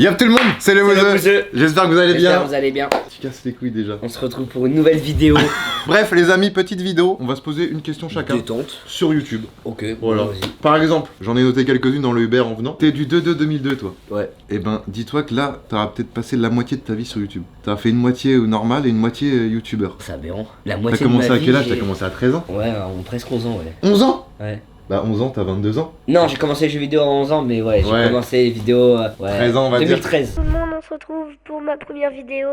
Y'a tout le monde, c'est le Mouzeux. J'espère que vous allez bien. Vous allez bien. Tu casses les couilles déjà. On se retrouve pour une nouvelle vidéo. Bref les amis, petite vidéo. On va se poser une question chacun. Détente. Sur YouTube. Ok, Voilà. vas-y. Par exemple, j'en ai noté quelques-unes dans le Uber en venant. T'es du 2-2-2002 toi. Ouais. Et ben dis-toi que là, t'auras peut-être passé la moitié de ta vie sur YouTube. T'as fait une moitié normale et une moitié YouTubeur. C'est aberrant. La T'as moitié de commencé ma à vie, quel âge? j'ai- T'as commencé à 13 ans? Ouais, presque 11 ans, ouais. 11 ans? Ouais. Bah 11 ans, t'as 22 ans. Non, j'ai commencé les jeux vidéo à 11 ans, mais ouais, j'ai Ouais. commencé les vidéos... ouais. 13 ans, on va dire. 2013. Tout le monde, on se retrouve pour ma première vidéo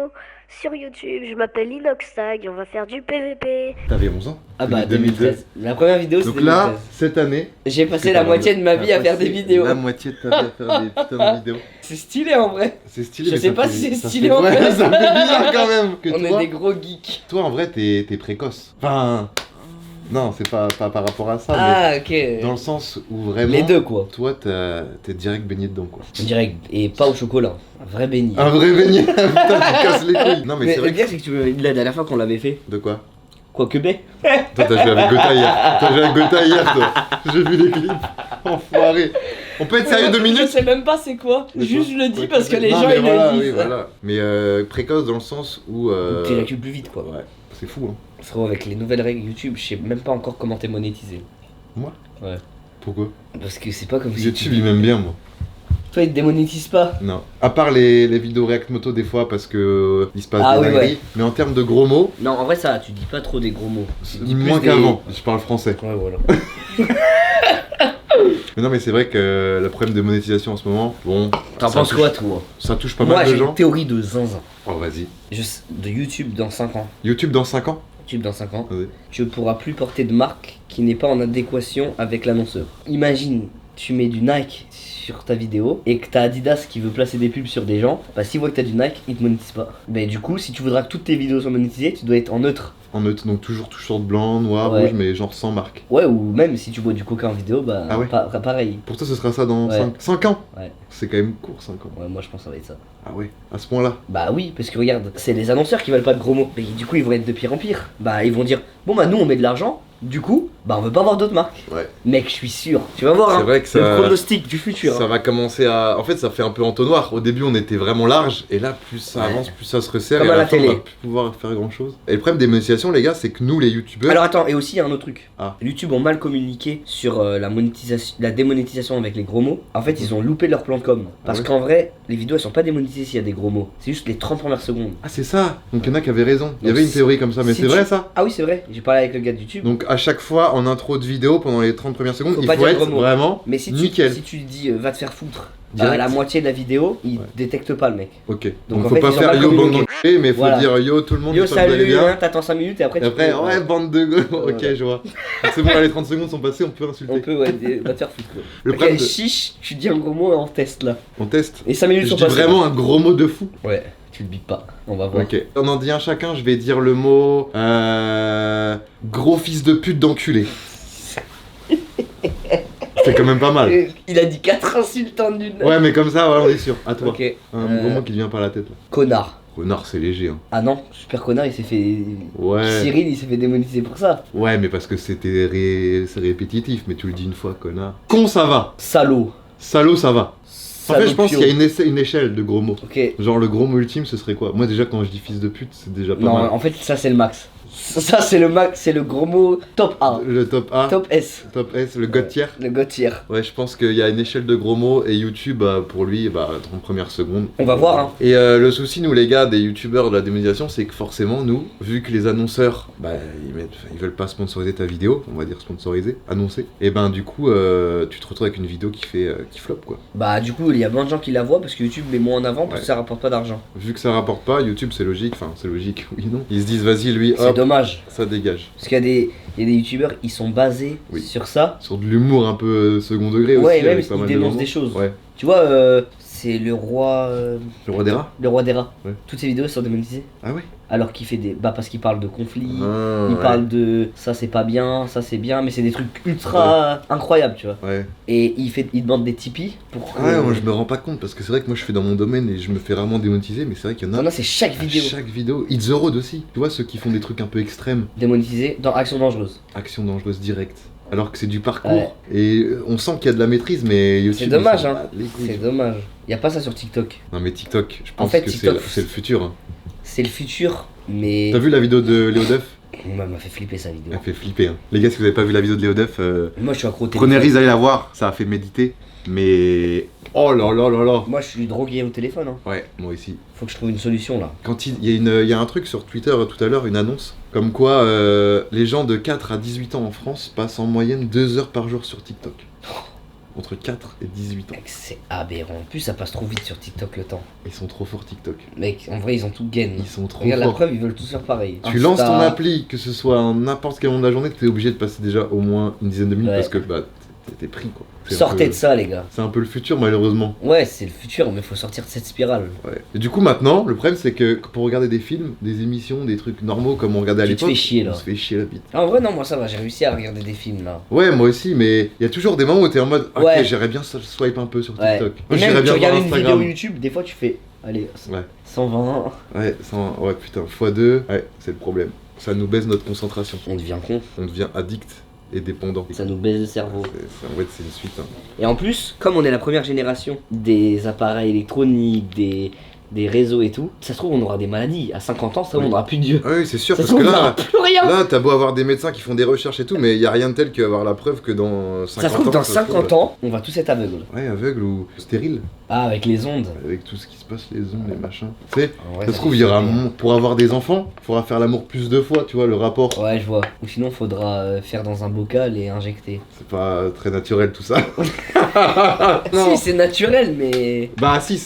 sur YouTube. Je m'appelle Inoxtag et on va faire du PVP. T'avais 11 ans? Ah bah 2002. 2013. La première vidéo c'était Donc là, 2013. cette année, J'ai passé que la t'as moitié de ma vie à t'as faire des passé vidéos. La moitié de ta vie à faire des putains de vidéos. C'est stylé en vrai. C'est stylé. Je mais sais ça pas fait- si c'est ça stylé fait- en ouais, fait. ça me fait bizarre quand même. Que On toi, est des gros geeks. toi en vrai t'es précoce. Enfin, non, c'est pas par rapport à ça, Ah ok. mais dans le sens où vraiment. Les deux quoi. Toi t'es direct baigné dedans quoi. Direct. Et pas au chocolat. Un vrai beignet. Un vrai beignet. Putain, tu casses les couilles. Non mais Mais c'est le vrai. pire c'est que tu me la dernière fois qu'on l'avait fait. De quoi? Quoique B. Toi t'as joué avec Gotha hier. T'as joué avec Gotha hier toi. J'ai vu les clips. Enfoiré. On peut être sérieux 2 Je minutes? sais même pas c'est quoi. De Juste quoi? je le dis Ouais, parce que les non, gens mais ils voilà, le oui, disent. voilà. Mais précoce dans le sens où. T'éjacules plus vite quoi. Ouais, c'est fou hein. Frérot, avec les nouvelles règles YouTube, je sais même pas encore comment t'es monétisé. Moi? Ouais. Pourquoi? Parce que c'est pas comme si YouTube il m'aime bien moi. toi il te démonétise pas. Non. À part les vidéos React Moto des fois parce que il se passe Ah des oui, dingueries. ouais. Mais en termes de gros mots, Non, en vrai ça, tu dis pas trop des gros mots. Tu dis plus moins des- qu'avant. Je parle français. Ouais voilà. Mais non mais c'est vrai que le problème de monétisation en ce moment, bon. T'en ça penses touche- quoi toi? Ça touche pas Moi mal de j'ai gens. une théorie de zinzin. Oh vas-y. De YouTube dans 5 ans. YouTube dans 5 ans? YouTube dans 5 ans. Vas-y. Tu ne pourras plus porter de marque qui n'est pas en adéquation avec l'annonceur. Imagine, tu mets du Nike sur ta vidéo et que t'as Adidas qui veut placer des pubs sur des gens, bah s'il voit que t'as du Nike, il te monétise pas. Mais du coup, si tu voudras que toutes tes vidéos soient monétisées, tu dois être en neutre. En neutre, donc toujours t-shirt blanc, noir, Ouais. rouge, mais genre sans marque. Ouais, ou même si tu bois du coca en vidéo, bah Ah ouais. pareil. Pour toi ce sera ça dans Ouais. 5 ans? Ouais. C'est quand même court 5 ans. Ouais, moi je pense que ça va être ça. Ah ouais, à ce point-là. Bah oui, parce que regarde, c'est les annonceurs qui veulent pas de gros mots. Mais du coup, ils vont être de pire en pire. Bah ils vont dire, bon bah nous on met de l'argent, du coup, bah on veut pas avoir d'autres marques. Ouais. Mec, je suis sûr. Tu vas voir, C'est hein, vrai que le ça- pronostic du futur. Ça hein. va commencer à. En fait, ça fait un peu entonnoir. Au début, on était vraiment large, et là, plus ça Ouais. avance, plus ça se resserre. Comme et à la fin, télé. On va plus pouvoir faire grand chose. Et le problème des monétisations, les gars, c'est que nous, les youtubeurs. Alors attends, et aussi il y a un autre truc. Ah. YouTube ont mal communiqué sur la démonétisation avec les gros mots. En fait, ils ont loupé leur plan de com. Parce Ah ouais qu'en vrai, les vidéos elles sont pas démonétisées s'il y a des gros mots. C'est juste les 30 premières secondes. Ah, c'est ça. Donc, il y en a qui avaient raison. Il y Donc, avait une si- théorie comme ça, mais si c'est tu- vrai ça. Ah oui, c'est vrai. J'ai parlé avec le gars de YouTube. Donc, à chaque fois, en intro de vidéo, pendant les 30 premières secondes, Faut il pas faut dire être gros mots. vraiment Mais si nickel. tu dis va te faire foutre Direct. à la moitié de la vidéo, il Ouais. détecte pas le mec. Ok. Donc, Donc, en faut fait, pas ils ont faire mal yo bande communiqué. d'enculés, mais faut Voilà. dire yo tout le monde, Yo j'espère que vous allez salut, bien. hein, t'attends 5 minutes et après Et tu après, peux, ouais, bande de go. Ok, Voilà. je vois. Donc, c'est bon, là, les 30 secondes sont passées, on peut insulter. On peut, ouais, va te faire foutre. quoi. Le Ok, problème de- chiche, tu dis un gros mot en test là. On teste. Et 5 minutes Je sont dis passées. vraiment un gros mot de fou. Ouais, tu le bipes pas. On va voir. Ok. On en dit un chacun, je vais dire le mot. Gros fils de pute d'enculé. C'est quand même pas mal. Il a dit 4 insultants d'une. Ouais, mais comme ça, voilà, on est sûr. À toi. Ok. Un gros mot qui te vient par la tête là. Connard. Connard, c'est léger. Hein. Ah non, super connard, il s'est fait. Ouais. Cyril, il s'est fait démonétiser pour ça. Ouais, mais parce que c'est répétitif, mais tu le dis une fois, connard. Con, ça va. Salaud. Salaud, ça va. En fait, je pense Salopio. qu'il y a une échelle de gros mots. Ok. Genre, le gros mot ultime, ce serait quoi? Moi, déjà, quand je dis fils de pute, c'est déjà pas Non, mal. en fait, ça c'est le max. Ça c'est le max, c'est le gros mot top A. Le top A, Top S. top S, le god tier. Le god tier. Ouais, je pense qu'il y a une échelle de gros mots et YouTube, pour lui, 30 premières secondes. On va voir, hein. Et le souci, nous les gars, des youtubeurs de la démonétisation, c'est que forcément, nous, vu que les annonceurs, ils veulent pas sponsoriser ta vidéo, on va dire sponsoriser, annoncer, et du coup, tu te retrouves avec une vidéo qui flop quoi. Bah, du coup, il y a plein de gens qui la voient parce que YouTube met moins en avant parce Ouais. que ça rapporte pas d'argent. Vu que ça rapporte pas, YouTube c'est logique, oui non. Ils se disent vas-y lui, C'est hop, dommage. ça dégage. Parce qu'il y a des youtubeurs, ils sont basés Oui. sur ça. Sur de l'humour un peu second degré Ouais, aussi, et même avec pas ils mal de dénoncent moments. des choses. Ouais. Tu vois, c'est le roi. Le roi des rats. Le roi des rats. Ouais. Toutes ces vidéos sont démonétisées. Ah ouais. Alors qu'il fait des. Bah, parce qu'il parle de conflits. Ah, Il ouais. parle de ça c'est pas bien, ça c'est bien, mais c'est des trucs ultra incroyables, tu vois. Ouais. Et il demande des Tipeee pour. Ah ouais, moi je me rends pas compte parce que c'est vrai que moi je fais dans mon domaine et je me fais rarement démonétiser, mais c'est vrai qu'il y en a. Non, c'est chaque à vidéo chaque vidéo. It's the Road aussi. Tu vois ceux qui font des trucs un peu extrêmes. démonétisée dans Action Dangereuse. Action dangereuse directe. alors que c'est du parcours. Ouais. Et on sent qu'il y a de la maîtrise, mais YouTube. C'est dommage, ils s'en hein. battent les couilles. C'est dommage. Y a pas ça sur TikTok. Non, mais TikTok, je pense En fait, que TikTok, c'est le futur. Hein. C'est le futur, mais. T'as vu la vidéo de Léo Duff? Moi, m'a fait flipper sa vidéo. Elle fait flipper. Hein. Les gars, si vous avez pas vu la vidéo de Léo Duff, Moi, je suis accro au prenez téléphone. risque d'aller la voir. Ça a fait méditer. Mais. Oh là là là là. Moi, je suis drogué au téléphone. Hein. Ouais, moi aussi. Faut que je trouve une solution là. Quand il y a un truc sur Twitter tout à l'heure, une annonce, comme quoi les gens de 4 à 18 ans en France passent en moyenne 2 heures par jour sur TikTok. Entre 4 et 18 ans. Mec, c'est aberrant. En plus, ça passe trop vite sur TikTok le temps. Ils sont trop forts TikTok. Mec, en vrai, ils ont tout gain. Ils sont trop Regarde la forts. preuve, ils veulent tous faire pareil. Tu lances ton appli, que ce soit en n'importe quel moment de la journée, t'es obligé de passer déjà au moins une dizaine de minutes Ouais. parce que bah t'es pris quoi. C'est un Sortez peu- de ça, les gars. C'est un peu le futur malheureusement. Ouais, c'est le futur, mais faut sortir de cette spirale. Ouais. Et du coup maintenant, le problème c'est que pour regarder des films, des émissions, des trucs normaux comme on regardait à Tu te l'époque, fais chier, là. on se fait chier la bite. Ah, en vrai, non, moi ça va, j'ai réussi à regarder des films là. Ouais, moi aussi, mais il y a toujours des moments où t'es en mode ok, Ouais. j'irais bien swipe un peu sur Ouais. TikTok. Et Moi, j'irais même, tu bien voir regardes une Instagram. vidéo YouTube, des fois tu fais, allez, Ouais. 120, Ouais, ouais putain, x2, ouais, c'est le problème. Ça nous baisse notre concentration. on devient con, On devient addict et dépendant. ça nous baise le cerveau. En fait, c'est une suite. Hein. Et en plus, comme on est la première génération des appareils électroniques, des réseaux et tout, ça se trouve on aura des maladies. À 50 ans, ça Oui. on aura plus Dieu. Ah oui, c'est sûr, Ça se parce que trouve on aura là, plus rien. là, t'as beau avoir des médecins qui font des recherches et tout, mais il y a rien de tel qu'avoir la preuve que dans 50 ans. Ça se trouve dans ça se 50 ans, on va tous être aveugles. Ouais, aveugle ou stérile, Ah, avec les ondes. avec tout ce qui se passe, les ondes, les machins. Tu sais, En vrai, ça se trouve, il y aura pour avoir des enfants, il faudra faire l'amour plus de fois, tu vois, le rapport. Ouais, je vois. Ou sinon, faudra faire dans un bocal et injecter. C'est pas très naturel tout ça. Si, c'est naturel, mais. Bah si,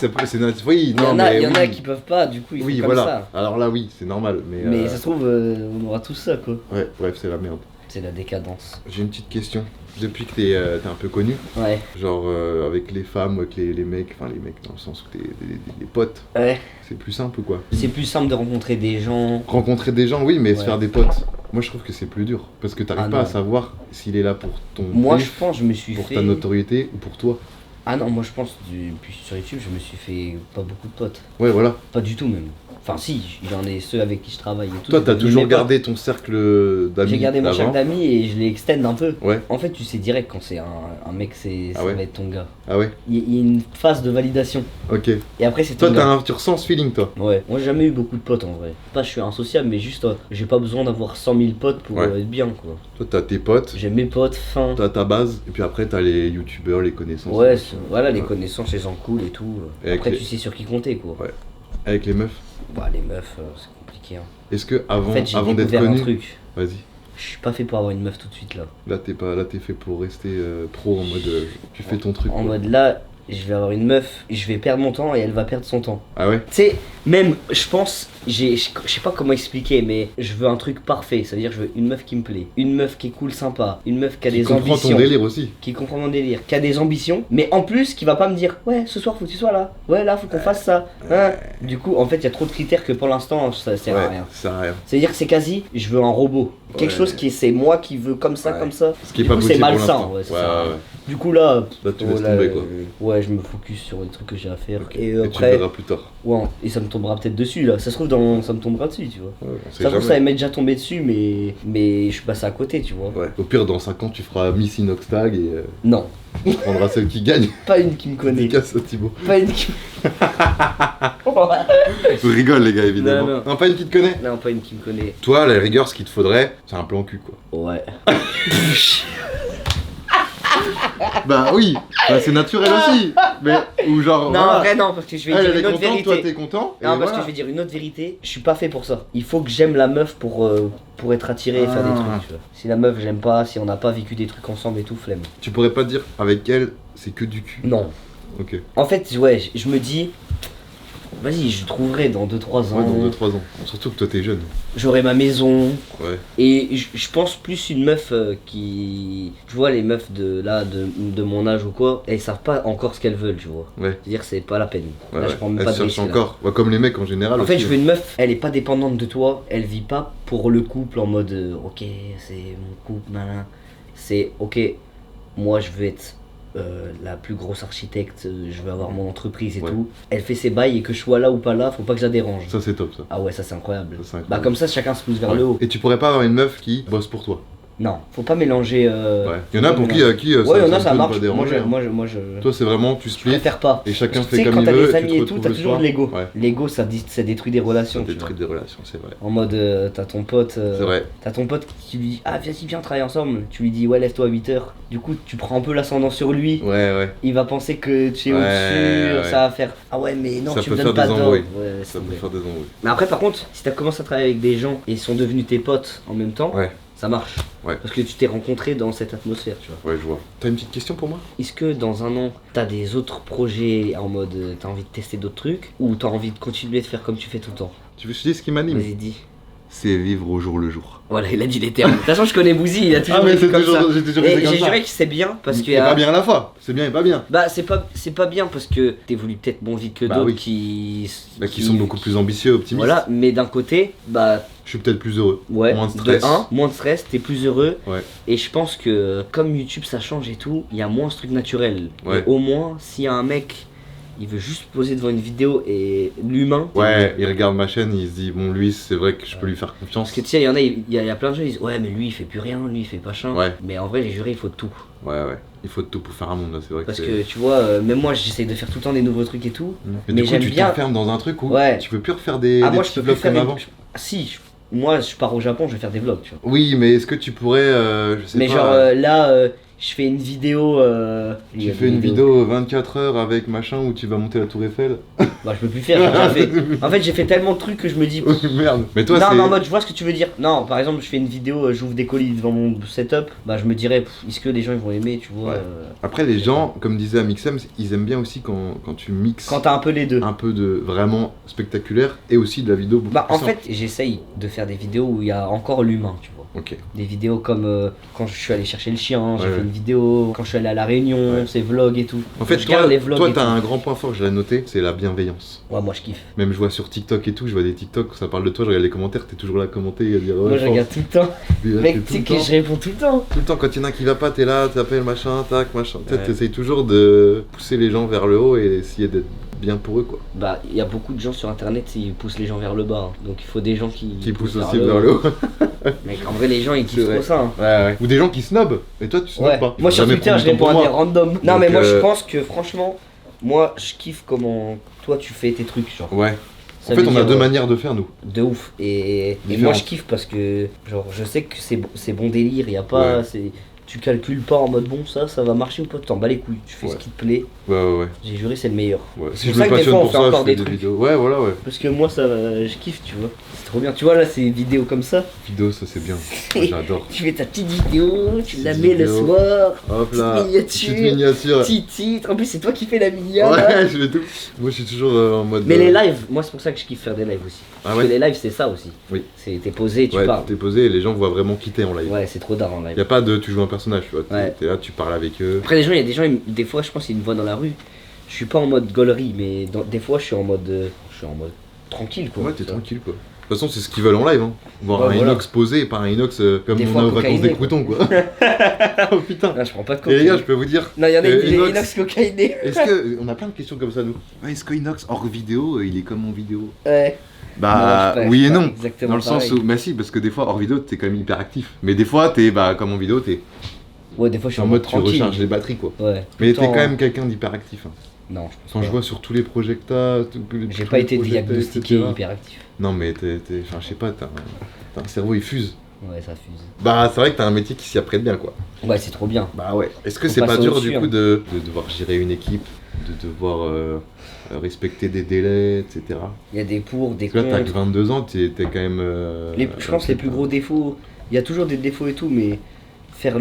oui, Il y non, en a, mais il y en a oui. qui peuvent pas, du coup, ils Oui, font comme voilà. ça. Alors là, oui, c'est normal, mais. Mais ça se trouve, on aura tous ça, quoi. Ouais, bref, c'est la merde. C'est la décadence. J'ai une petite question. Depuis que t'es un peu connu, Ouais. genre avec les femmes, avec les mecs, enfin les mecs dans le sens où t'es des potes, Ouais. c'est plus simple ou quoi? C'est plus simple de rencontrer des gens. Rencontrer des gens, oui, mais se Ouais. faire des potes. Moi, je trouve que c'est plus dur. Parce que t'arrives Ah pas non. à savoir s'il est là pour ton Moi, je kiff, pense, je me suis pour fait. ta notoriété ou pour toi. Ah non, moi, je pense, depuis sur YouTube, je me suis fait pas beaucoup de potes. Ouais, voilà. Pas du tout, même. Enfin, si, j'en ai ceux avec qui je travaille et tout. Toi, t'as c'est toujours mes potes. gardé ton cercle d'amis. J'ai gardé mon d'avant. cercle d'amis et je l'ai extend un peu. Ouais. En fait, tu sais direct quand c'est un mec, ça Ah ouais. va être ton gars. Ah ouais. Il y a une phase de validation. Ok. Et après, c'est ton Toi, gars. tu ressens ce feeling, toi. Ouais, moi j'ai jamais eu beaucoup de potes en vrai. Pas je suis insociable, mais juste j'ai pas besoin d'avoir 100 000 potes pour Ouais. être bien quoi. Toi, t'as tes potes, J'aime mes potes, fin. t'as ta base, et puis après, t'as les youtubeurs, les connaissances. Ouais, voilà, les Ouais. connaissances, les gens cool et tout. Et avec Après, les- tu sais sur qui compter quoi. Ouais. Avec les meufs. Bah, les meufs, c'est compliqué. Hein. Est-ce que avant, En fait, j'ai avant d'être découvert un connu. truc. Vas-y. Je suis pas fait pour avoir une meuf tout de suite là. Là, t'es fait pour rester pro en mode. Tu fais ton truc. En quoi. mode là, je vais avoir une meuf, je vais perdre mon temps et elle va perdre son temps. Ah ouais? Tu sais, même, je pense, je sais pas comment expliquer, mais je veux un truc parfait. Ça veut dire, je veux une meuf qui me plaît, une meuf qui est cool, sympa, une meuf qui a Tu des comprends ambitions. ton délire aussi. Qui comprend mon délire, qui a des ambitions, mais en plus qui va pas me dire ouais ce soir faut que tu sois là, ouais là faut qu'on fasse ça. Hein. Du coup en fait il y a trop de critères que pour l'instant ça sert à Ouais, rien. ça sert à rien. C'est-à-dire que c'est quasi je veux un robot. Quelque Ouais. chose qui c'est moi qui veux comme ça, Ouais. comme ça. Ce qui est Du pas coup, possible c'est pour malsain, l'instant. ouais, c'est Ouais, ça. ouais. Du coup là, Là, tu laisses tomber quoi. ouais je me focus sur les trucs que j'ai à faire. Ok. Et Et tu après, verras plus tard. ouais, et ça me tombera peut-être dessus là. Ça se trouve ça me tombera dessus tu vois. Ouais, on sait Ça se trouve ça jamais. m'est déjà tombé dessus mais je suis passé à côté tu vois. Ouais. Au pire, dans 5 ans, tu feras Miss Inoxtag et Non, tu prendras celle qui gagne. pas une qui me connaît. Dédicace à Thibaut. Pas une qui Je rigole, les gars, évidemment. Non, non. Pas une qui te connaît. Non, pas une qui me connaît. Toi, la rigueur, ce qu'il te faudrait, c'est un plan cul, quoi. Ouais. Bah oui, bah, c'est naturel aussi. Mais, ou genre. Non, voilà. en vrai, non, parce que je vais Elle, dire elle est une autre contente, toi, vérité. t'es content. et Non, parce voilà. que je vais dire une autre vérité. Je suis pas fait pour ça. Il faut que j'aime la meuf pour être attiré et faire des Ah. trucs. Tu vois. Si la meuf, j'aime pas, si on n'a pas vécu des trucs ensemble et tout, flemme. Tu pourrais pas dire avec elle, c'est que du cul. Non. Ok. En fait, ouais, je me dis, vas-y, je trouverai dans 2-3 ans. Ouais, dans 2-3 ans. Surtout que toi, t'es jeune. J'aurai ma maison. Ouais. Et je pense plus une meuf qui. Tu vois, les meufs de mon âge ou quoi, elles savent pas encore ce qu'elles veulent, tu vois. Ouais. C'est-à-dire, c'est pas la peine. Ouais, Là, je ouais. prends même Elle pas de cherche risque. là. encore. Ouais, comme les mecs en général. En fait, aussi, je veux une meuf, elle est pas dépendante de toi, elle vit pas pour le couple en mode ok, c'est mon couple, malin. C'est ok, moi je veux être la plus grosse architecte, je veux avoir mon entreprise et Ouais. tout. Elle fait ses bails et que je sois là ou pas là, faut pas que je la dérange. Ça, c'est top, ça. Ah ouais, ça c'est incroyable. Ça, c'est incroyable. Bah, comme ça, chacun se pousse vers le haut. Et tu pourrais pas avoir une meuf qui bosse pour toi. Non, faut pas mélanger. Ouais. Il y en a pour qui Ouais, il y en a, ça peut marche. pas déranger, hein. Moi, je. Toi, c'est vraiment, tu Je split préfère pas. et chacun Tu fait sais, comme quand il t'as veut. des et amis tu te et tout, retrouves t'as le toujours soir. l'ego. Ouais. L'ego, ça détruit des Ça relations. Tu vois. détruit des relations, c'est vrai. En mode, t'as ton pote. C'est vrai. T'as ton pote qui lui dit, ah, vas-y, viens, on travaille ensemble. Tu lui dis, ouais, lève-toi à 8h. Du coup, tu prends un peu l'ascendant sur lui. Ouais. Il va penser que tu es Ouais, au-dessus. ouais. Ça va faire, ah ouais, mais non, Ça tu peut me faire donnes pas des d'ordre. embrouilles. Ouais, Ça c'est peut vrai. faire des embrouilles. Mais après, par contre, si t'as commencé à travailler avec des gens et ils sont devenus tes potes en même temps, Ouais. ça marche. Ouais. Parce que tu t'es rencontré dans cette atmosphère, tu vois. Ouais, je vois. T'as une petite question pour moi? Est-ce que dans un an, t'as des autres projets en mode t'as envie de tester d'autres trucs ou t'as envie de continuer de faire comme tu fais tout le temps? Tu veux que je te dise ce qui m'anime? Vas-y, dis. C'est vivre au jour le jour. Voilà, il a dit les termes. De toute façon, je connais Bouzy, il a toujours mais dit comme ça. j'ai toujours Et été comme j'ai ça. juré que c'est bien parce que. C'est pas bien à la fois. C'est bien et pas bien. Bah, c'est pas bien parce que t'évolues peut-être moins vite que Bah d'autres oui. qui Qui sont beaucoup plus ambitieux, optimistes. Voilà, mais d'un côté, bah, Je suis peut-être plus heureux. ouais, Moins de stress. moins de stress, t'es plus heureux. Ouais. Et je pense que comme YouTube ça change et tout, il y a moins ce truc naturel. Ouais. Et au moins, s'il y a un mec, il veut juste poser devant une vidéo et l'humain. Ouais, il regarde ma chaîne, il se dit, bon, lui, c'est vrai que je peux lui faire confiance. Parce que tu sais, il y en a, il y a plein de gens, ils disent ouais, mais lui il fait plus rien, lui il fait pas chien. Ouais. Mais en vrai, les jurés, il faut tout. Ouais. Il faut de tout pour faire un monde, là, c'est vrai Parce que que tu vois, même moi j'essaye de faire tout le temps des nouveaux trucs et tout. Mais mais du coup, j'aime tu bien. t'enfermes dans un truc où Ouais. tu peux plus refaire des Moi je petits peux plus vlogs faire comme des- avant. Si, moi je pars au Japon, je vais faire des vlogs, tu vois. Oui, mais est-ce que tu pourrais, je sais Mais pas, genre là, je fais une vidéo. il y tu a fais des une vidéos. vidéo 24 heures avec machin où tu vas monter la tour Eiffel. Bah, je peux plus faire, j'ai déjà fait. En fait, j'ai fait tellement de trucs que je me dis. Oui, merde. Mais toi, non, c'est... mais en mode, je vois ce que tu veux dire. Non, par exemple, je fais une vidéo, j'ouvre des colis devant mon setup. Bah, je me dirais, est-ce que les gens ils vont aimer, tu vois. Ouais. Après, les gens, comme disait Amixem, ils aiment bien aussi quand tu mixes Quand t'as un peu les deux. un peu de vraiment spectaculaire et aussi de la vidéo beaucoup Bah, plus en simple. fait, j'essaye de faire des vidéos où il y a encore l'humain, tu vois. Ok. Des vidéos comme quand je suis allé chercher le chien, j'ai Ouais, fait ouais. une vidéo, quand je suis allé à La Réunion, Ouais. ces vlogs et tout. En fait, je garde toi, les vlogs toi et t'as tout. un grand point fort, je l'ai noté, c'est la bienveillance. Ouais, moi je kiffe. Même je vois sur TikTok et tout, je vois des TikTok, ça parle de toi, je regarde les commentaires, t'es toujours là à commenter et à dire Moi je regarde tout le temps. Mec, tu sais que je réponds tout le temps. Tout le temps, quand il y en a un qui va pas, t'es là, t'appelles machin, tac, machin. Ouais. T'essayes toujours de pousser les gens vers le haut et essayer d'être bien pour eux, quoi. Bah, il y a beaucoup de gens sur internet, ils poussent les gens vers le bas. Hein. Donc il faut des gens Qui poussent aussi vers le haut. Mec, en vrai, les gens ils C'est kiffent vrai. trop ça. Hein. Ouais. Ou des gens qui snobent, et toi tu snobes Ouais. pas. Moi sur Jamais Twitter, prendre je du temps réponds pour à des moi. randoms. Non, Donc, mais moi je pense que franchement, moi je kiffe comment toi tu fais tes trucs, genre. Ouais. Ça En fait, veut on a dire, deux manières de faire, nous. de ouf. Et moi Différentes. je kiffe parce que, genre, je sais que c'est bon délire, y a pas. Ouais. Tu calcules pas en mode bon, ça va marcher ou pas, tu t'en bats les couilles, tu fais Ouais. ce qui te plaît. Ouais. J'ai juré, c'est le meilleur. Ouais. C'est Si pour je ça me que des passionne fois, on pour fait ça, encore je fais des des trucs. vidéos. Ouais, voilà. Parce que moi, je kiffe, tu vois. C'est trop bien. Tu vois, là, c'est une vidéo comme ça. Vidéo, ça c'est bien. Moi, j'adore. Tu fais ta petite vidéo, tu la Petite mets le vidéo. soir. Hop là. Petite Petite miniature. Petit titre. En plus, c'est toi qui fais la miniature. là. Ouais, je fais tout. Moi, je suis toujours en mode. Mais les lives, moi, c'est pour ça que je kiffe faire des lives aussi. Ah Parce ouais. que les lives, c'est ça aussi. Oui. T'es posé, tu Ouais, parles. t'es posé et les gens voient vraiment qui t'es en live. Ouais, c'est trop d'art en live. Y a pas de tu joues un personnage, tu vois. Ouais. T'es là, tu parles avec eux. Après, il y a des gens, des fois, je pense qu'ils me voient dans la rue. Je suis pas en mode gaulerie, mais des fois, je suis en mode tranquille, quoi. Ouais, t'es tu vois. tranquille quoi. De toute façon, c'est ce qu'ils veulent en live, hein. Voir Ouais, un voilà. inox posé et pas un inox comme Des on fois a aux vacances cocaïné, des quoi. croutons, quoi. Oh putain. Ah, je prends pas de Et coke. les gars, je peux vous dire, Non, il y en a des Inox- inox cocaïnés. est-ce que. On a plein de questions comme ça, nous. Ouais, est-ce que inox hors vidéo, il est comme en vidéo? Ouais. Bah, Non, je sais pas, oui je et sais pas non. exactement Dans le sens pareil. où. Bah, si, parce que des fois, hors vidéo, t'es quand même hyper actif. Mais des fois, t'es, bah, comme en vidéo, t'es Ouais, des fois, je suis en mode tu tranquille. recharges les batteries, quoi. Ouais. Mais Tout t'es le quand temps, même quelqu'un d'hyper actif. Hein. Non, je pense Quand pas. je vois sur tous les projets que t'as. J'ai pas été diagnostiqué hyperactif. Non, mais enfin, je sais pas, t'as un cerveau, il fuse. Ouais, ça fuse. Bah, c'est vrai que t'as un métier qui s'y apprête bien, quoi. Ouais, c'est trop bien. Bah ouais. Est-ce que Faut c'est pas passer dur au-dessus, du coup de devoir gérer une équipe, de devoir respecter des délais, etc. Il y a des pour, des Parce que là, t'as que contre. 22 ans, t'es quand même. Je pense les plus gros défauts, il y a toujours des défauts et tout, mais faire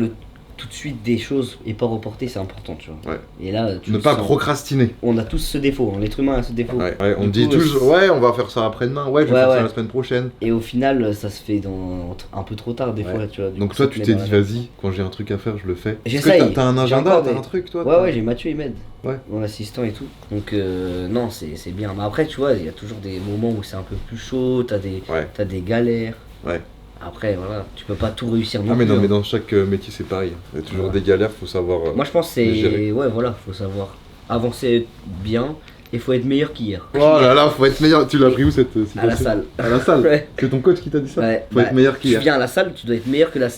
tout de suite des choses et pas reporter, c'est important, tu vois. Ouais. Et là, tu Ne le pas sens. procrastiner. On a tous ce défaut, hein. L'être humain a ce défaut. Ouais, on Du dit coup, toujours, ouais, on va faire ça après-demain, ouais, je vais Ouais, faire ça ouais. la semaine prochaine. Et au final, ça se fait un peu trop tard des Ouais. fois, tu vois. Du Donc coup, toi, ça te tu met t'es dans dit, la- vas-y, quand j'ai un truc à faire, je le fais. Est-ce que J'essaye. t'as un J'ai agenda, encore t'as des- un truc, toi? Ouais, j'ai Mathieu, il m'aide. Ouais. Mon assistant et tout. Donc, non, c'est bien. Mais après, tu vois, il y a toujours des moments où c'est un peu plus chaud, t'as des galères. Ouais. Après, voilà, tu peux pas tout réussir non Ah, mais plus. non, hein. mais dans chaque métier, c'est pareil. Il y a toujours Ouais. des galères, faut savoir. Moi, je pense que les gérer. c'est. Ouais, voilà, faut savoir avancer bien il faut être meilleur qu'hier. Oh là là, faut être meilleur. Tu l'as pris où cette citation? À la salle. À la salle. Ouais. C'est ton coach qui t'a dit ça? Ouais, Faut être meilleur Tu qu'hier. viens à la salle, tu dois être meilleur que la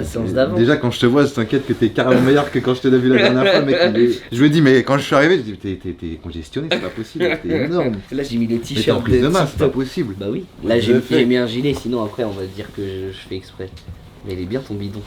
séance d'avant. Déjà quand je te vois, je t'inquiète que t'es carrément meilleur que quand je t'ai vu la dernière fois, mec. Je lui ai dit, mais quand je suis arrivé, je dis, t'es congestionné, c'est pas possible, t'es énorme. Là j'ai mis les Mais t'es en t-shirts prise de masse, c'est pas TikTok. possible. Bah oui, là Je le fais. j'ai mis un gilet, sinon après on va dire que je fais exprès. Mais il est bien ton bidon.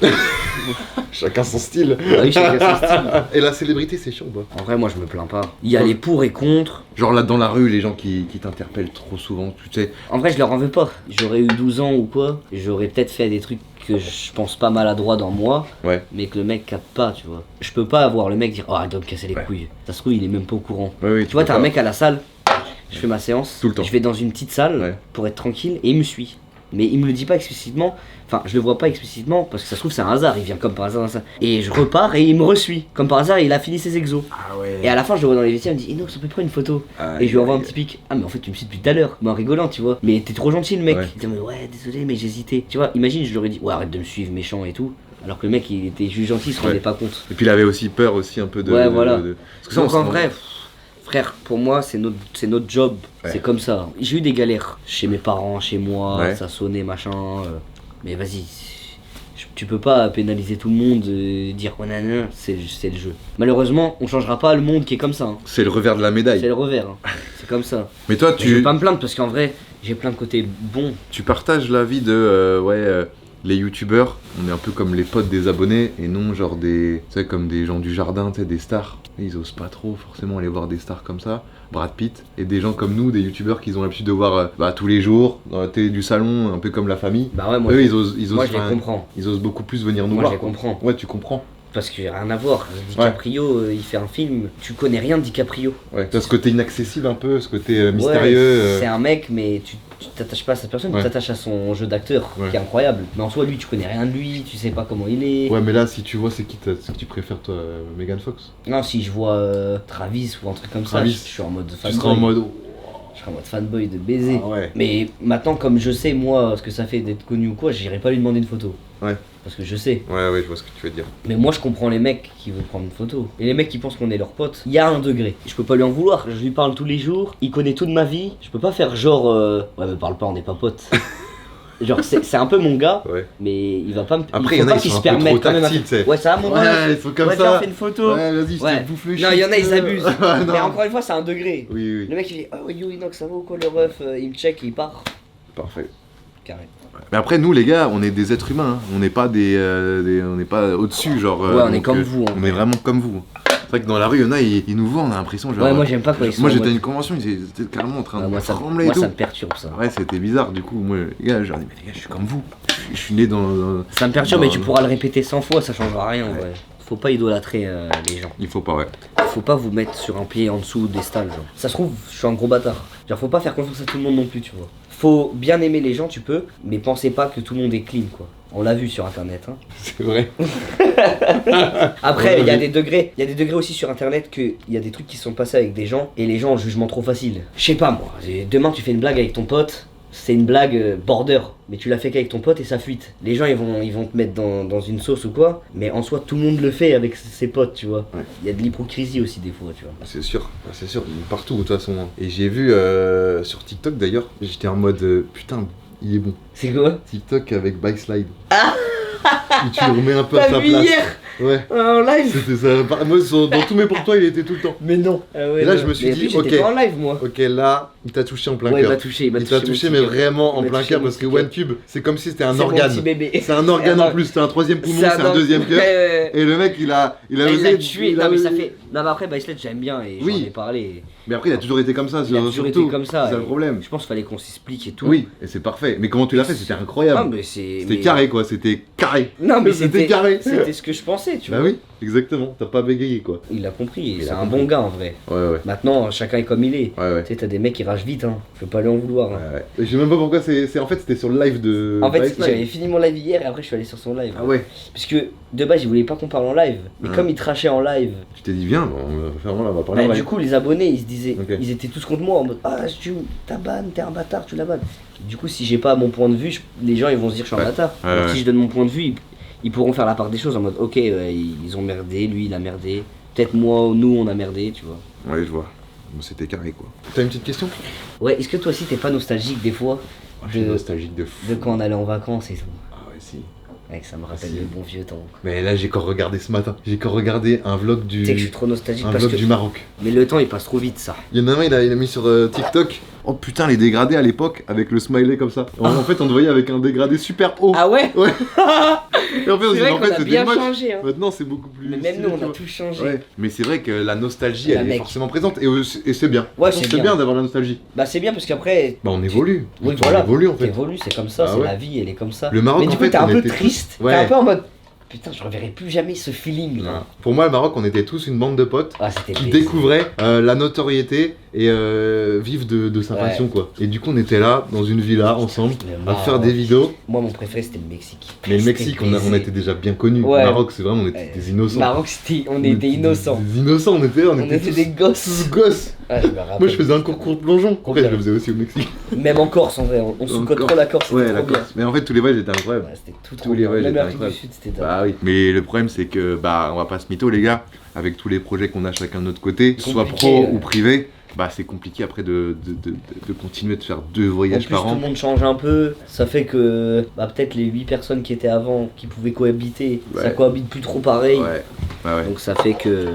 Chacun son style. Ah oui, chacun son style. Et la célébrité, c'est chiant, quoi. En vrai, moi je me plains pas. Il y a les pour et contre. Genre là dans la rue, les gens qui t'interpellent trop souvent, tu sais. En vrai, je leur en veux pas. J'aurais eu 12 ans ou quoi, j'aurais peut-être fait des trucs que je pense pas maladroits dans moi, Ouais. mais que le mec capte pas, tu vois. Je peux pas avoir le mec dire, oh, arrête de me casser les Ouais. couilles. Ça se trouve, il est même pas au courant. Ouais, Tu vois, t'as un mec à la salle, je fais ma séance, Tout le temps. je vais dans une petite salle Ouais. pour être tranquille et il me suit. Mais il me le dit pas explicitement, enfin je le vois pas explicitement parce que ça se trouve c'est un hasard, il vient comme par hasard dans ça. Et je repars et il me resuit, comme par hasard il a fini ses exos. Ah ouais. Et à la fin je le vois dans les vestiaires, il me dit Inox on peut prendre une photo. Et je lui envoie un petit pic, ah mais en fait tu me suis depuis tout à l'heure, mais en rigolant tu vois. Mais t'es trop gentil le mec. Ouais. Il dit mais ouais désolé mais j'hésitais. Tu vois, imagine je lui aurais dit ouais arrête de me suivre méchant et tout. Alors que le mec il était juste gentil, il se rendait Ouais. pas compte. Et puis il avait aussi peur aussi un peu de. Ouais, voilà. Parce que ça, on Donc se en rend- vrai, frère, pour moi, c'est notre job. Ouais. C'est comme ça. J'ai eu des galères chez mes parents, chez moi, Ouais. ça sonnait, machin. Mais vas-y, tu peux pas pénaliser tout le monde, dire oh nanana, c'est le jeu. Malheureusement, on changera pas le monde qui est comme ça. Hein. C'est le revers de la médaille. C'est le revers. Hein. C'est comme ça. Mais toi, Mais je vais tu, pas me plaindre parce qu'en vrai, j'ai plein de côtés bons. tu partages l'avis de les youtubeurs, on est un peu comme les potes des abonnés et non genre des, tu sais, comme des gens du jardin, tu sais, des stars. Ils osent pas trop forcément aller voir des stars comme ça, Brad Pitt, et des gens comme nous, des youtubeurs qu'ils ont l'habitude de voir tous les jours dans la télé du salon, un peu comme la famille. Bah ouais, moi, Eux, ils osent, moi je les enfin, comprends. ils osent beaucoup plus venir nous Moi je voir. les comprends. Ouais, tu comprends. Parce que j'ai rien à voir. DiCaprio, il fait un film, tu connais rien de DiCaprio. Ouais, t'as ce côté inaccessible un peu, ce côté Ouais, mystérieux. c'est un mec, mais tu t'attaches pas à cette personne, Ouais. tu t'attaches à son jeu d'acteur, Ouais. qui est incroyable. Mais en soi, lui, tu connais rien de lui, tu sais pas comment il est. Ouais, mais là, si tu vois, c'est qui ce que tu préfères, toi, Megan Fox? Non, si je vois Travis ou un truc comme Travis. ça, je suis en mode Tu fanboy. seras en mode. Je serai en mode fanboy de baiser. Ah ouais. Mais maintenant, comme je sais, moi, ce que ça fait d'être connu ou quoi, j'irai pas lui demander une photo. Ouais. Parce que je sais. Ouais, ouais, je vois ce que tu veux dire. Mais moi, je comprends les mecs qui veulent prendre une photo. Et les mecs qui pensent qu'on est leurs potes, il y a un degré. Je peux pas lui en vouloir. Je lui parle tous les jours, il connaît toute ma vie. Je peux pas faire genre. Ouais, me parle pas, on n'est pas potes. Genre, c'est un peu mon gars, Ouais. mais il va pas me. Après, il y en faut a, pas ils qu'il sont se un peu permette trop quand même. tactiles, tu sais. Ouais, ça va, mon gars. Ouais, il faut comme Ouais, viens, on ça. fait une photo. Ouais, vas-y, je Ouais. te bouffe le Non, il y en a, ils shit. abusent. Ouais, non. Mais encore une fois, c'est un degré. Oui, oui. Le mec il dit oh yo Inox ça va ou quoi le ref, il me check et il part. Parfait. Carré. Mais après, nous, les gars, on est des êtres humains. Hein. On n'est pas on n'est pas au-dessus, genre. Ouais, on est donc, comme vous, en On vrai. est vraiment comme vous. C'est vrai que dans la rue, il y en a, ils nous voient, on a l'impression, genre. Ouais, moi j'aime pas quand ils sont. Moi, en j'étais à mode- une convention, ils étaient carrément en train Ouais, de moi, ça, trembler moi et tout. ça me perturbe ça. Ouais, c'était bizarre, du coup. Moi, les gars, je leur dis, mais les gars, je suis comme vous. Je suis né dans. Ça me perturbe, Non, mais tu non. pourras le répéter 100 fois, ça changera rien en vrai. Faut pas idolâtrer les gens. Il faut pas, ouais. Faut pas vous mettre sur un pied en dessous des stalles, genre. Ça se trouve, je suis un gros bâtard. Genre, faut pas faire confiance à tout le monde non plus, tu vois. Faut bien aimer les gens, tu peux, mais pensez pas que tout le monde est clean, quoi. On l'a vu sur internet, hein. C'est vrai. Après, il y a Ouais. des degrés. Il y a des degrés aussi sur internet qu'il y a des trucs qui se sont passés avec des gens et les gens ont le jugement trop facile. Je sais pas moi, demain tu fais une blague avec ton pote, c'est une blague border, mais tu l'as fait qu'avec ton pote et ça fuite. Les gens ils vont te mettre dans une sauce ou quoi, mais en soi tout le monde le fait avec ses potes, tu vois. Ouais. Il y a de l'hypocrisie aussi des fois, tu vois. C'est sûr, partout de toute façon. Hein. Et j'ai vu sur TikTok d'ailleurs, j'étais en mode putain, il est bon. C'est quoi? TikTok avec Bike Slide. Où tu le remets un peu à T'as sa vu place. hier Ouais. en live? C'était ça. Moi, dans tous mes pour toi, il était tout le temps. Mais non. Ah ouais, Et là, non. je me suis Mais dit, puis, j'étais ok. pas en live moi. Ok, là, il t'a touché en plein Ouais, il cœur. m'a touché, Il t'a touché, mon mais petit cœur. vraiment en Il m'a plein touché cœur mon parce que petit cœur. OneTube, c'est comme si c'était un C'est mon organe. petit bébé. C'est un organe en plus, c'est un troisième poumon, c'est un deuxième cœur. Ouais, ouais. Et le mec, il a Ah, il osé. l'a tué. il a Non mais osé- ça fait. Non mais après Baislet j'aime bien et Oui. j'en ai parlé. Mais après, il a toujours été comme ça, Il a toujours surtout. été comme ça. C'est ça le et problème. Je pense qu'il fallait qu'on s'explique et tout. Oui, et c'est parfait. Mais comment tu l'as fait, c'était Non incroyable. mais c'est. C'était mais- carré quoi, c'était carré. Non mais C'était c'était carré. C'était ce que je pensais, tu Bah vois. oui, exactement. T'as pas bégayé quoi. Il l'a compris. Il C'est a un compris. bon gars en vrai. Ouais, ouais. Maintenant chacun est comme il est. Ouais, ouais. Tu sais t'as des mecs qui ragent vite hein. Faut pas lui en vouloir. Hein. Ouais, ouais. Et je sais même pas pourquoi en fait c'était sur le live de. En fait Bike Slide. j'avais fini mon live hier et après je suis allé sur son live. Ah ouais. Parce que de base il voulait pas qu'on parle en live. Mais Ah. comme il trachait en live. Je t'ai dit viens, on va parler. Bah, en du live. coup, les abonnés, ils se disaient, Ok. ils étaient tous contre moi en mode ah, t'as ban, t'es un bâtard, tu la bannes. Du coup, si j'ai pas mon point de vue, les gens ils vont se dire que je suis un Ouais. bâtard. Ouais, Alors, ouais. si je donne mon point de vue, ils pourront faire la part des choses en mode ok, ils ont merdé, lui il a merdé, peut-être moi, nous on a merdé, tu vois. Ouais, je vois. c'était carré quoi. T'as une petite question? Ouais, est-ce que toi aussi t'es pas nostalgique des fois Je suis nostalgique de fou. de quand on allait en vacances et tout? Ah ouais, si. Mec, ça me rappelle Si. le bon vieux temps. Mais là, j'ai encore regardé ce matin. J'ai encore regardé un vlog Tu sais que je suis trop nostalgique parce que. du Maroc. Mais le temps il passe trop vite ça. Il y en a un, il a mis sur TikTok. Oh putain, les dégradés à l'époque avec le smiley comme ça. En fait, on te voyait avec un dégradé super haut. Ah ouais? Ouais. Et en fait, on C'est s'est dit, vrai en qu'on fait, a c'était bien moche. changé hein. Maintenant, c'est beaucoup plus. Mais même stylé, nous on tu a vois. tout changé. Ouais. Mais c'est vrai que la nostalgie, La elle est mec. forcément présente et c'est bien. Ouais, Je pense c'est que bien. d'avoir la nostalgie. Bah c'est bien parce qu'après. Bah, on évolue. Oui On voilà. évolue en fait. T'évolues, c'est comme ça, Ah c'est ouais. la vie, elle est comme ça. Le Maroc, Mais du en coup fait, t'es un on peu était triste. tous- Ouais. T'es un peu en mode. Putain, je reverrai plus jamais ce feeling là. Voilà. Pour moi, le Maroc, on était tous une bande de potes Ah c'était qui plaisir. découvraient la notoriété et vivre de sa Ouais. passion quoi. Et du coup, on était là dans une villa ensemble Le à faire Maroc. des vidéos. Moi mon préféré c'était le Mexique. Mais le C'était Mexique, on plaisir. était déjà bien connus. Ouais. Le Maroc, c'est vraiment, on était des innocents. Maroc c'était. On était innocents. Des innocents, on était On était des gosses. tous gosses. Ah, je me rappelle. Moi, je faisais un concours de plongeon. Après, Complètement. je le faisais aussi au Mexique. Même en Corse en vrai, on sous-cote Encore. trop la Corse, c'était Ouais, trop la bien. Corse. Mais en fait, tous les voyages étaient incroyables. Ouais, c'était tout Tous trop les bien. voyages Même étaient l'Afrique du incroyables. Sud, c'était dingue. Bah oui. Mais le problème, c'est que, bah, on va pas se mytho, les gars. Avec tous les projets qu'on a chacun de notre côté, C'est soit compliqué, pro ouais. ou privé, bah, c'est compliqué après de continuer de faire 2 En voyages plus, par tout an. le monde change un peu. Ça fait que bah, peut-être les 8 personnes qui étaient avant, qui pouvaient cohabiter, ça Ouais. cohabite plus trop pareil. Ouais. Donc ça fait que.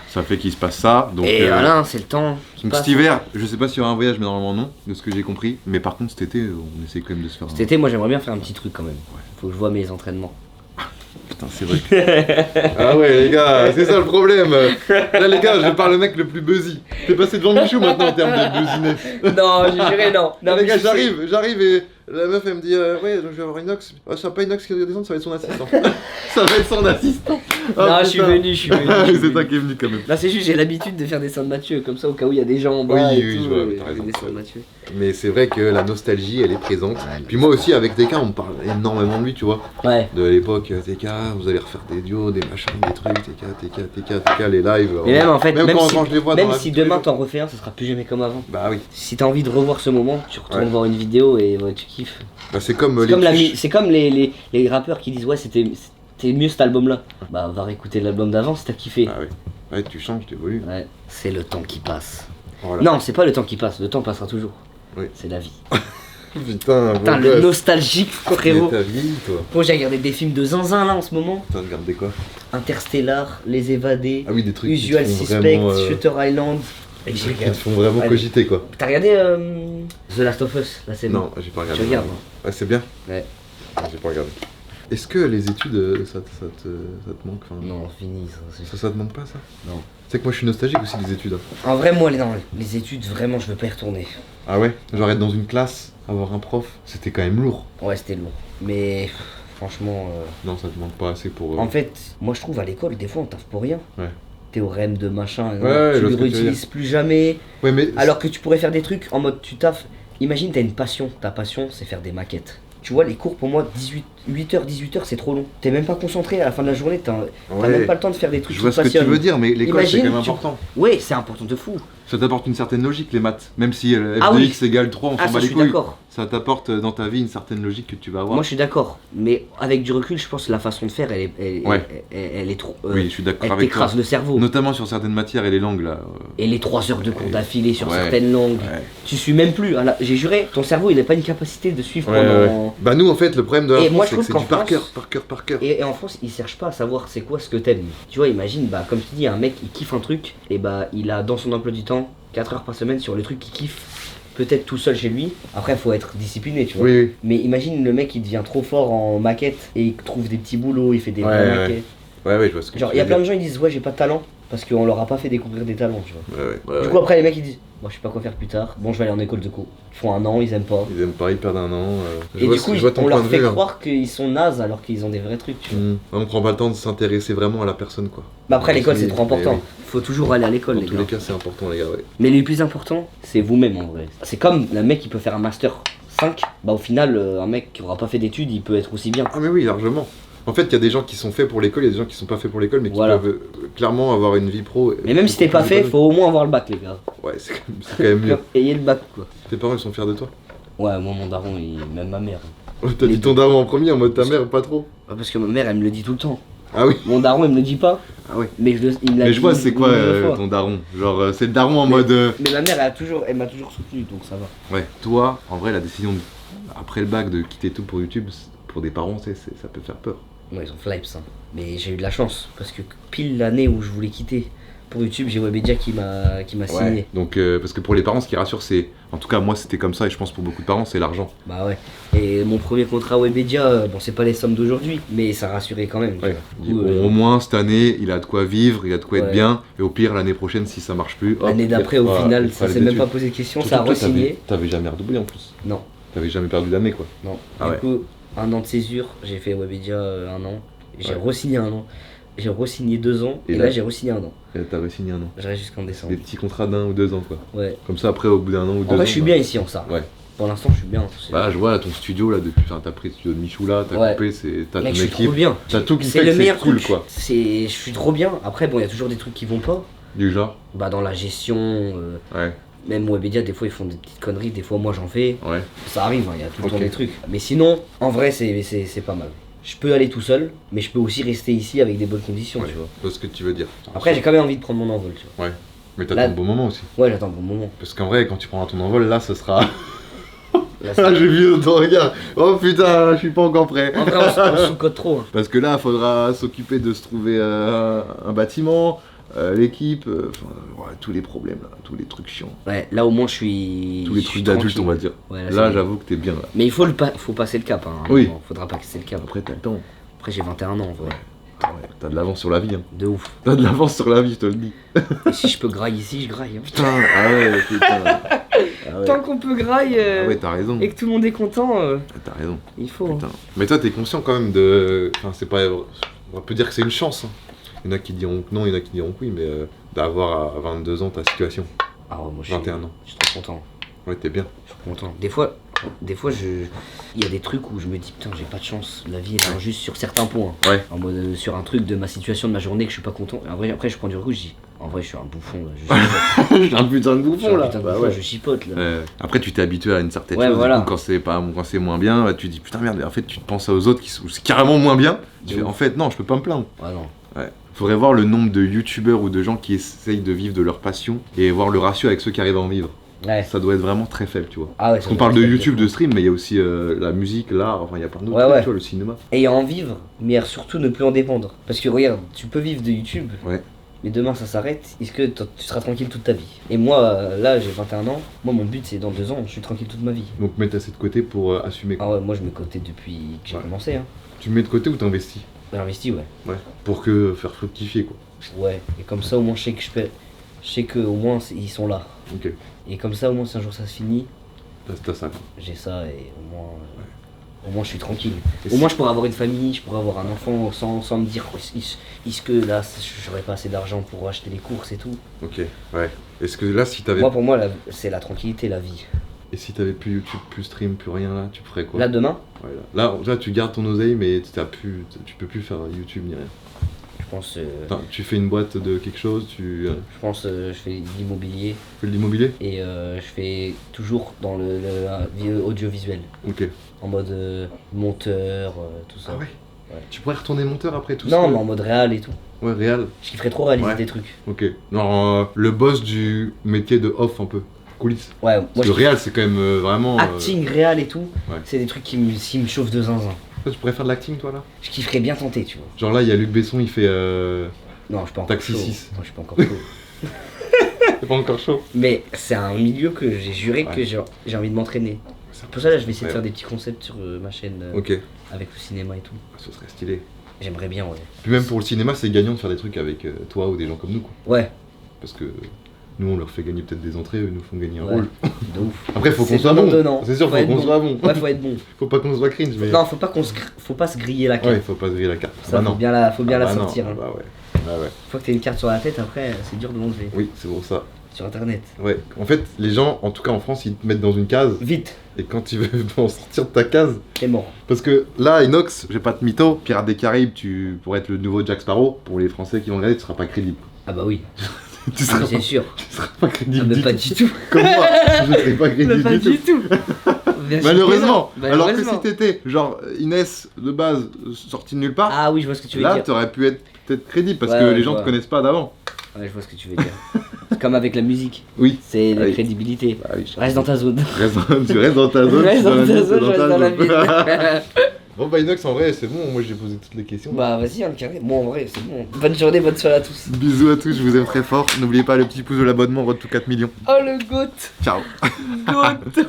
Ça fait qu'il se passe ça. Donc, Et voilà, c'est le temps. qui donc passe. cet hiver, je sais pas s'il y aura un voyage, mais normalement non, de ce que j'ai compris. Mais par contre, cet été, on essaie quand même de se faire Cet été, moi j'aimerais bien faire un petit truc quand même. Faut que je vois mes entraînements. Putain, c'est vrai. Ah ouais, les gars, c'est ça le problème. Là, les gars, je parle le mec le plus buzzy. T'es passé devant Michou maintenant en termes de buzziness. Non, j'ai juré non. Non, mais les gars, je sais- j'arrive et la meuf elle me dit ouais, donc je vais avoir Inox. Ah, ça va pas Inox qui va descendre, ça va être son assistant. Ça va être son assistant. Non, Ah, je suis putain. venu, je suis venu. je suis C'est venu. toi qui es venu quand même. Là, c'est juste, j'ai l'habitude de faire descendre Mathieu, comme ça, au cas où il y a des gens en bas Oui, et oui, tout. je vois, je t'as fais raison. descendre Mathieu. Mais c'est vrai que la nostalgie elle est présente. Ouais, Puis moi aussi avec TK on parle énormément de lui, tu vois. Ouais. De l'époque TK, vous allez refaire des duos, des machins, des trucs, TK, les lives. Mais même en fait, même quand, si, quand je les vois même dans la si vie de tous les demain jours. t'en refais un, ça sera plus jamais comme avant. Bah oui. Si t'as envie de revoir ce moment, tu retournes Ouais. voir une vidéo et ouais, tu kiffes. Bah c'est comme C'est les comme, tuches. c'est comme les rappeurs qui disent ouais c'était mieux cet album là. Bah va réécouter l'album d'avant si t'as kiffé. Ah oui. Ouais, tu changes, tu évolues. Ouais, c'est le temps qui passe. Voilà. Non, c'est pas le temps qui passe, le temps passera toujours. Oui. C'est la vie. Putain, Putain, beau le gosse. nostalgique Mais frérot. ta vie, toi. Bon, j'ai regardé des films de zinzin là en ce moment. T'as regardé quoi? Interstellar, Les Évadés, Ah oui, des trucs Usual qui te font Suspect, vraiment, Shutter Island. Et des j'ai trucs qui te regardé. font vraiment Allez. cogiter quoi. T'as regardé The Last of Us la série? Non, j'ai pas regardé. Tu regardes, hein. Ouais, c'est bien. Ouais. J'ai pas regardé. Est-ce que les études, ça te manque enfin, Non, fini ça. Ça te manque pas ça? Non. Tu sais que moi je suis nostalgique aussi des études. hein. En vrai, moi, les études, vraiment, je veux pas y retourner. Ah ouais? Genre être dans une classe, avoir un prof, c'était quand même lourd. Ouais, c'était long. Mais franchement, Non, ça te manque pas assez pour. en fait, moi je trouve à l'école, des fois on taffe pour rien. Ouais. Théorème de machin, Ouais, je tu vois le ce que tu veux réutilises plus jamais. Ouais, mais. Alors que tu pourrais faire des trucs en mode tu taffes. Imagine, t'as une passion. Ta passion, c'est faire des maquettes. Tu vois, les cours pour moi, 8h, 18h, c'est trop long. T'es même pas concentré à la fin de la journée, t'as Ouais. même pas le temps de faire des trucs Je qui vois te ce que tu passionnent. veux dire, mais l'école c'est Imagine, quand même tu- important. Ouais, c'est important de fou. Ça t'apporte une certaine logique, les maths. Même si f Ah de oui. x égale 3, on Ah, s'en ça, bat je les suis couilles. d'accord. Ça t'apporte dans ta vie une certaine logique que tu vas avoir. Moi, je suis d'accord. Mais avec du recul, je pense que la façon de faire, Ouais. elle est trop. Oui, je suis d'accord Elle avec toi. t'écrase le cerveau. Notamment sur certaines matières et les langues là. Et les 3 heures de cours d'affilée sur Ouais. certaines langues. Ouais. Tu suis même plus. J'ai juré, ton cerveau, il n'a pas une capacité de suivre Ouais, pendant. ouais. Bah nous en fait le problème de la Et France moi, je c'est que trouve c'est qu'en du par France- cœur, par cœur. Et en France, ils cherchent pas à savoir c'est quoi ce que t'aimes. Tu vois, imagine, bah, comme tu dis, un mec, il kiffe un truc, et bah, il a dans son emploi du temps 4 heures par semaine sur le truc qu'il kiffe, peut-être tout seul chez lui. Après, faut être discipliné, tu vois. Oui, oui. Mais imagine le mec, il devient trop fort en maquette, et il trouve des petits boulots, il fait des Ouais, vraies ouais. maquettes. Ouais, je vois ce que Genre, tu il y a veux plein dire. de gens, ils disent, ouais, j'ai pas de talent, parce qu'on leur a pas fait découvrir des talents, tu vois. Ouais. Du coup, après, les mecs, ils disent, moi, je sais pas quoi faire plus tard, bon, je vais aller en école de co. Ils font un an, ils aiment pas. Ils aiment pas, ils perdent un an. Je Et vois du ce- coup, je vois ton on point leur de fait vue, hein. croire qu'ils sont nazes alors qu'ils ont des vrais trucs, tu vois. On prend pas le temps de s'intéresser vraiment à la personne quoi. Mais après, l'école, Oui, c'est trop mais important. oui. Faut toujours aller à l'école, Dans les tous gars. les cas c'est important les gars, ouais. Mais le plus important, c'est vous-même en vrai. C'est comme un mec qui peut faire un master 5, bah au final, un mec qui aura pas fait d'études, il peut être aussi bien. Ah mais oui, largement. En fait, il y a des gens qui sont faits pour l'école, il y a des gens qui sont pas faits pour l'école, mais qui Voilà. peuvent clairement avoir une vie pro. Mais même si t'es pas fait, faut au moins avoir le bac, les gars. Ouais, c'est quand même mieux. Ayez le bac, quoi. Tes parents ils sont fiers de toi. Ouais, moi, mon daron, même ma mère. T'as Les dit ton daron en premier en mode ta mère, pas trop. Parce que ma mère, elle me le dit tout le temps. Ah oui. Mon daron, il me le dit pas. Ah ouais. Mais il me l'a Mais dit. je vois c'est quoi 1 000 fois. ton daron. Genre c'est le daron en Mais- mode. Mais ma mère, elle m'a toujours soutenu, donc ça va. Ouais. Toi, en vrai, la décision après le bac de quitter tout pour YouTube, pour des parents, ça peut faire peur. Ouais, ils ont flips, hein. Mais j'ai eu de la chance, parce que pile l'année où je voulais quitter pour YouTube, j'ai Webedia qui m'a signé. Donc parce que pour les parents, ce qui rassure, c'est, en tout cas moi c'était comme ça et je pense pour beaucoup de parents, c'est l'argent. Bah ouais. Et mon premier contrat Webedia, bon c'est pas les sommes d'aujourd'hui, mais ça rassurait quand même. tu Ouais. vois. Du coup, Au moins cette année, il a de quoi vivre, il a de quoi être Ouais. bien. Et au pire, l'année prochaine, si ça marche plus, hop, l'année d'après, au voilà, final, il fera ça les s'est même études. pas posé de question, Surtout ça a que toi, re-signé. T'avais jamais redoublé en plus. Non, T'avais jamais perdu d'année quoi. non. Ah du ouais. coup, 1 an de césure, j'ai fait Webedia 1 an. J'ai Ouais. re-signé 1 an. J'ai re-signé 2 ans. Et Et là- là, j'ai re-signé 1 an. Et t'as re-signé un an. Je reste jusqu'en décembre. Des petits contrats d'1 ou 2 ans quoi. Ouais. Comme ça après au bout d'un an ou 2 ans. En vrai, je suis bah, bien ici en ça. Ouais. Pour l'instant, je suis bien. C'est- Bah je vois là, ton studio là depuis, enfin t'as pris le studio de Michou là, t'as Ouais. coupé, t'as ton Mec, je suis équipe, trop bien. t'as tout qui C'est fait le que meilleur c'est cool truc. quoi. Je suis trop bien. Après, bon, il y a toujours des trucs qui vont pas. Du genre. Bah, dans la gestion, Ouais. même Webedia, des fois ils font des petites conneries, des fois moi j'en fais. Ouais. Ça arrive, hein, il y a tout le temps Ok. des trucs. Mais sinon, en vrai, c'est pas mal. Je peux aller tout seul, mais je peux aussi rester ici avec des bonnes conditions, Ouais. tu vois. Je vois ce que tu veux dire. Après, j'ai quand même envie de prendre mon envol, tu vois. Ouais. Mais t'as Là- ton bon moment aussi. Ouais, j'attends le bon moment. Parce qu'en vrai, quand tu prendras ton envol, là, ce sera. Là, c'est- Ah, j'ai vu ton regard. Oh putain, je suis pas encore prêt. En vrai, on sous-cote trop. Hein. Parce que là, il faudra s'occuper de se trouver un bâtiment, l'équipe, ouais, tous les problèmes, là, tous les trucs chiants. Ouais, là au moins je suis. Tous les je trucs suis d'adultes, on tranquille. va dire. Ouais, Là, c'est- j'avoue que t'es bien là. Mais il faut passer le cap. Hein. Oui. Non, faudra pas casser le cap. Après, t'as le temps. Après, j'ai 21 ans, en vrai. Ah ouais, t'as de l'avance sur la vie. Hein. De ouf. T'as de l'avance sur la vie, je te le dis. Et si je peux grailler ici, je graille. Hein. Putain, ah ouais, putain. Ah ouais, Tant qu'on peut grailler ah ouais, t'as raison. et que tout le monde est content, T'as raison. il faut. hein. Putain. Mais toi, t'es conscient quand même de. Enfin, c'est pas. On peut dire que c'est une chance. Hein. Il y en a qui diront que non, il y en a qui diront que oui, mais d'avoir à 22 ans ta situation. Ah ouais, moi je suis, 21 ans. je suis trop content. Ouais, t'es bien. Je suis content. Des fois, il y a des trucs où je me dis putain, j'ai pas de chance. La vie est injuste sur certains points. Ouais. En mode sur un truc de ma situation de ma journée que je suis pas content. En vrai, après, je prends du recul, je dis en vrai, je suis un bouffon là. Je J'ai un putain de suis bouffon un là. putain de Bah bouffon, ouais. je chipote là. Après, tu t'es habitué à une certaine Ouais, chose. voilà. Du coup, quand c'est moins bien, bah, tu dis putain merde. Et en fait, tu te penses aux autres qui sont c'est carrément moins bien. Tu De fais, ouf. en fait, non, je peux pas me plaindre. Ouais, non. Ouais. Faudrait voir le nombre de youtubeurs ou de gens qui essayent de vivre de leur passion et voir le ratio avec ceux qui arrivent à en vivre. Ouais. Ça doit être vraiment très faible, tu vois. Ah ouais, Parce qu'on parle de YouTube, de stream, mais il y a aussi la musique, l'art, enfin il y a plein d'autres Ouais, trucs, ouais. tu vois, le cinéma. Et en vivre, mais surtout ne plus en dépendre. Parce que regarde, tu peux vivre de YouTube, Ouais. mais demain ça s'arrête, est-ce que tu seras tranquille toute ta vie? Et moi, là j'ai 21 ans, moi mon but c'est dans 2 ans, je suis tranquille toute ma vie. Donc mettre assez de côté pour assumer. Quoi. Ah ouais, moi je mets de côté depuis que j'ai Ouais. commencé. Hein. Tu mets de côté ou t'investis? J'ai investi, ouais. Ouais. Pour que faire fructifier quoi. Ouais, et comme ça au moins je sais que je sais que au moins ils sont là. Ok. Et comme ça au moins si un jour ça se finit, T'as ça quoi. j'ai ça et au moins je suis tranquille. Et Au si- moins je pourrais avoir une famille, je pourrais avoir un enfant sans me dire est-ce que là j'aurais pas assez d'argent pour acheter les courses et tout. Ok. Ouais. Est-ce que là si t'avais. Moi pour moi c'est la tranquillité, la vie. Et si t'avais plus YouTube, plus stream, plus rien là, tu ferais quoi? Là demain, Ouais, là, tu gardes ton oseille mais tu peux plus faire YouTube ni rien. je pense Attends, tu fais une boîte de quelque chose, tu je fais de l'immobilier fais de l'immobilier? et je fais toujours dans le audiovisuel. Ok. En mode monteur, tout ça. Ah ouais. Ouais. Tu pourrais retourner monteur après tout Non, seul? mais en mode réel et tout. Ouais, réel. Je kifferais trop réaliser Ouais. des trucs. Ok. Non, le boss du métier de off un peu. Coulisses. Ouais, moi Parce je que réel, c'est quand même vraiment. acting réel et tout, ouais. c'est des trucs qui me chauffent de zinzin. Toi, tu pourrais faire de l'acting, toi là? Je kifferais bien tenter, tu vois. Genre là, il y a Luc Besson, il fait. Non, je suis pas encore Taxi chaud. 6. Non, je suis pas encore chaud. C'est pas encore chaud. Mais c'est un milieu que j'ai juré Ouais. que j'ai envie de m'entraîner. C'est Pour ça, là, je vais essayer de Ouais. faire des petits concepts sur ma chaîne Ok. avec le cinéma et tout. Ce serait stylé. J'aimerais bien, ouais. Puis même pour le cinéma, c'est gagnant de faire des trucs avec toi ou des gens comme nous, quoi. Ouais, Parce que nous, on leur fait gagner peut-être des entrées, eux nous font gagner un Ouais. rôle. de ouf. Après, faut qu'on C'est soit bon. donnant-donnant. C'est sûr, faut être qu'on bon. soit bon. Ouais, faut être bon. Faut pas qu'on soit cringe, mais. Non, faut pas se griller la carte. Ouais, faut pas se griller la carte. Ça, Bah faut non. bien la Ah bah sortir. non. Hein. Bah ouais. Bah ouais. Une fois que t'as une carte sur la tête, après, c'est dur de l'enlever. Oui, c'est pour ça. Sur internet. Ouais. En fait, les gens, en tout cas en France, ils te mettent dans une case. Vite, Et quand tu veux en sortir de ta case. t'es mort. Parce que là, Inox, j'ai pas de mytho. Pirates des Caraïbes, tu pourrais être le nouveau Jack Sparrow. Pour les Français qui vont regarder, tu seras pas crédible. Ah bah oui, Tu ah, seras, mais c'est sûr. tu seras pas crédible. Ah, mais du pas tout. du tout. Comme moi, je serai pas crédible Mais pas du tout. du tout. Bien sûr que Malheureusement. non. Alors que Malheureusement. si t'étais genre Inès de base sortie de nulle part, Ah oui, je vois ce que tu veux là dire. t'aurais pu être peut-être crédible parce Ouais, que ouais, les je gens vois. te connaissent pas d'avant. Ouais, je vois ce que tu veux dire. Comme avec la musique. Oui. C'est la Oui. crédibilité. Bah oui, Reste dans ta zone. tu restes dans ta zone. Reste tu es dans ta ville, zone, t'es je reste dans la ville. Bon bah Inox, en vrai c'est bon, moi j'ai posé toutes les questions. Bah vas-y, hein, carré. Bon, en vrai, c'est bon. Bonne journée, bonne soirée à tous. Bisous à tous, je vous aime très fort. N'oubliez pas le petit pouce de l'abonnement, road to 4 millions. Oh le goat. Ciao. Goat.